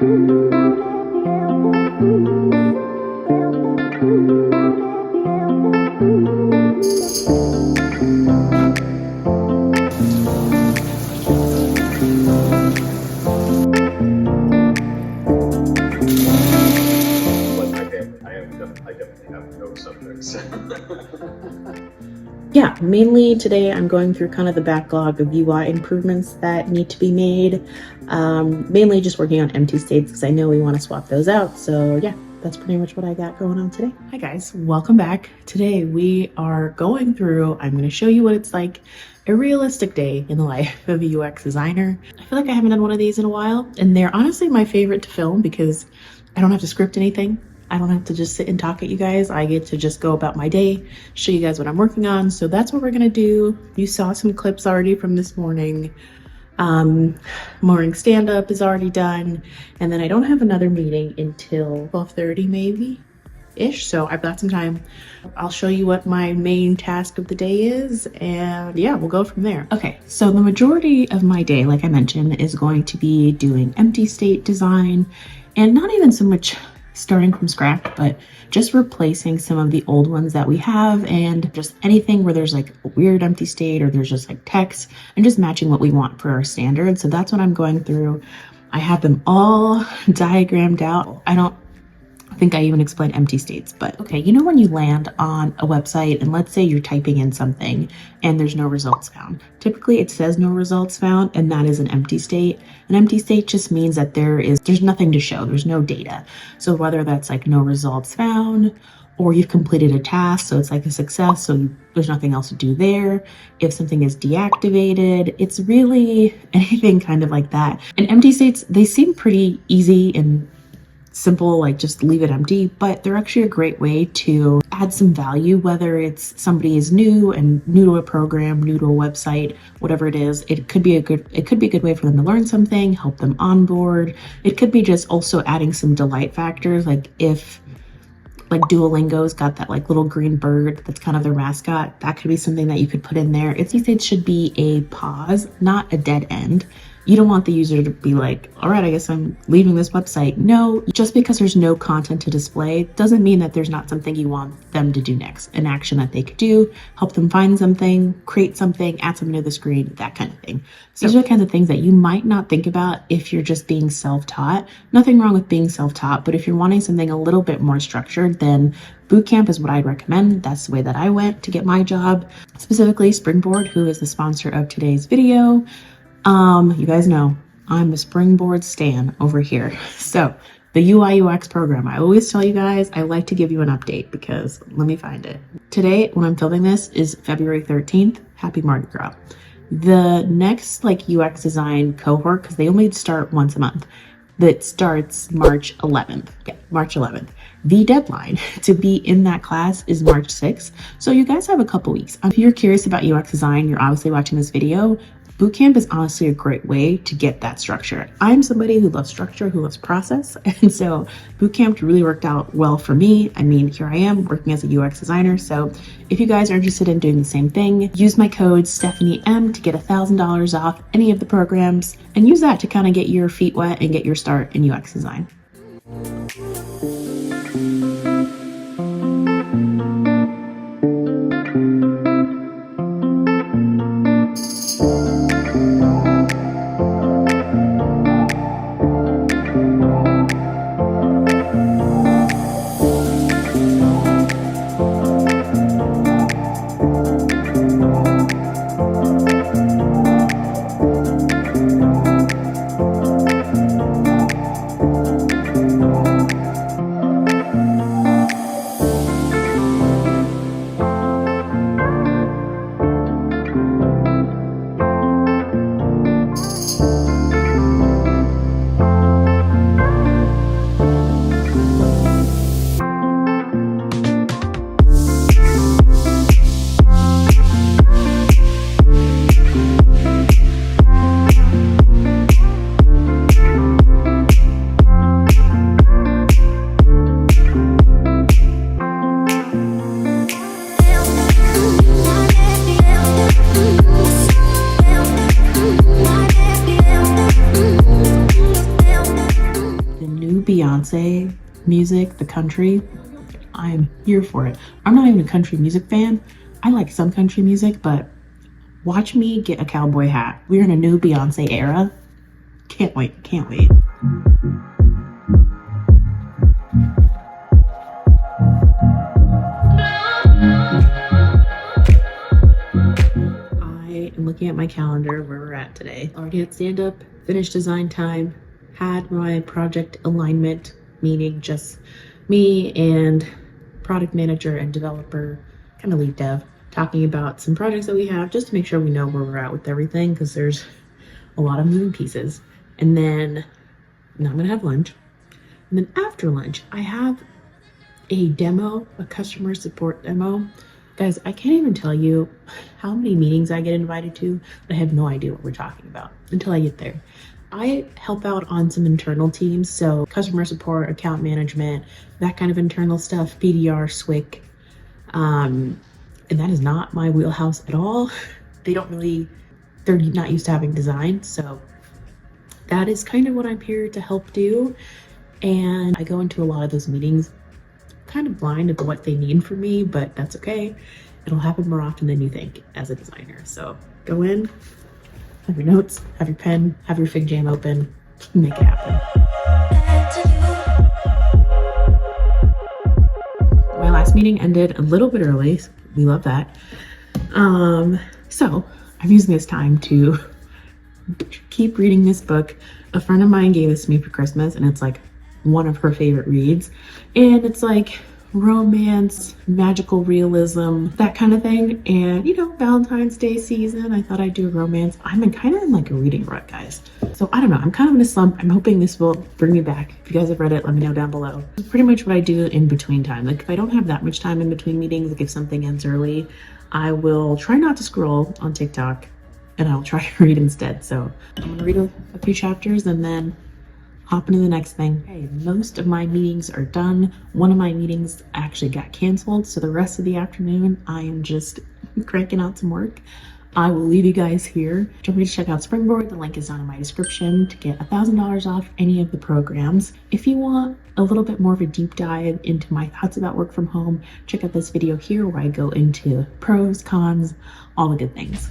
I definitely have no subjects. Yeah, mainly today I'm going through kind of the backlog of UI improvements that need to be made. Mainly just working on empty states because I know we want to swap those out. So yeah, that's pretty much what I got going on today. Hi guys, welcome back. Today we are going through, I'm going to show you what it's like a realistic day in the life of a UX designer. I feel like I haven't done one of these in a while, and they're honestly my favorite to film because I don't have to script anything. I don't have to just sit and talk at you guys. I get to just go about my day, show you guys what I'm working on. So that's what we're gonna do. You saw some clips already from this morning. Morning stand-up is already done. And then I don't have another meeting until 12:30 maybe-ish. So I've got some time. I'll show you what my main task of the day is. And yeah, we'll go from there. Okay, so the majority of my day, like I mentioned, is going to be doing empty state design and not even so much starting from scratch, but just replacing some of the old ones that we have and just anything where there's like a weird empty state or there's just like text and just matching what we want for our standards. So that's what I'm going through. I have them all diagrammed out. I don't think I even explained empty states, but okay, you know when you land on a website and let's say you're typing in something and there's no results found. Typically it says no results found, and that is an empty state. An empty state just means that there's nothing to show, there's no data. So whether that's like no results found or you've completed a task, so it's like a success, so there's nothing else to do there. If something is deactivated, it's really anything kind of like that. And empty states, they seem pretty easy and simple, like just leave it empty, but they're actually a great way to add some value, whether it's somebody is new to a program, new to a website, whatever it is. It could be a good way for them to learn something, help them onboard. It could be just also adding some delight factors, like if like Duolingo's got that like little green bird that's kind of their mascot, that could be something that you could put in there. It should be a pause, not a dead end. You don't want the user to be like, all right, I guess I'm leaving this website. No, just because there's no content to display doesn't mean that there's not something you want them to do next, an action that they could do, help them find something, create something, add something to the screen, that kind of thing. So these are the kinds of things that you might not think about if you're just being self-taught. Nothing wrong with being self-taught, but if you're wanting something a little bit more structured, then Bootcamp is what I'd recommend. That's the way that I went to get my job. Specifically Springboard, who is the sponsor of today's video. You guys know I'm a Springboard stan over here. So the UI UX program, I always tell you guys, I like to give you an update because let me find it. Today, when I'm filming this, is February 13th. Happy Mardi Gras. The next like UX design cohort, because they only start once a month, that starts March 11th. Yeah, March 11th. The deadline to be in that class is March 6th. So you guys have a couple weeks. If you're curious about UX design, you're obviously watching this video. Bootcamp is honestly a great way to get that structure. I'm somebody who loves structure, who loves process. And so Bootcamp really worked out well for me. I mean, here I am working as a UX designer. So if you guys are interested in doing the same thing, use my code STEPHANIEM to get $1,000 off any of the programs and use that to kind of get your feet wet and get your start in UX design. new Beyonce music, the country, I'm here for it. I'm not even a country music fan. I like some country music, but watch me get a cowboy hat. We're in a new Beyonce era. Can't wait, can't wait. I am looking at my calendar where we're at today. Already at stand up, finished design time, had my project alignment meeting, just me and product manager and developer, kind of lead dev, talking about some projects that we have just to make sure we know where we're at with everything because there's a lot of moving pieces. And then now I'm gonna have lunch. And then after lunch, I have a demo, a customer support demo. Guys, I can't even tell you how many meetings I get invited to, but I have no idea what we're talking about until I get there. I help out on some internal teams, so customer support, account management, that kind of internal stuff, BDR, SWIC, and that is not my wheelhouse at all. They're not used to having design, so that is kind of what I'm here to help do. And I go into a lot of those meetings kind of blind of what they need from me, but that's okay. It'll happen more often than you think as a designer. So go in, have your notes, have your pen, have your Fig Jam open, make it happen. My last meeting ended a little bit early. We love that. So I'm using this time to keep reading this book. A friend of mine gave this to me for Christmas, and it's like one of her favorite reads. And it's like romance, magical realism, that kind of thing. And you know, Valentine's Day season, I thought I'd do a romance. I'm kind of in like a reading rut, guys. So I don't know, I'm kind of in a slump. I'm hoping this will bring me back. If you guys have read it, let me know down below. It's pretty much what I do in between time. Like if I don't have that much time in between meetings, like if something ends early, I will try not to scroll on TikTok and I'll try to read instead. So I'm gonna read a few chapters and then hop into the next thing. Okay, most of my meetings are done. One of my meetings actually got canceled, so the rest of the afternoon I am just cranking out some work. I will leave you guys here. Don't forget to check out Springboard. The link is down in my description to get $1,000 off any of the programs. If you want a little bit more of a deep dive into my thoughts about work from home, check out this video here where I go into pros, cons, all the good things.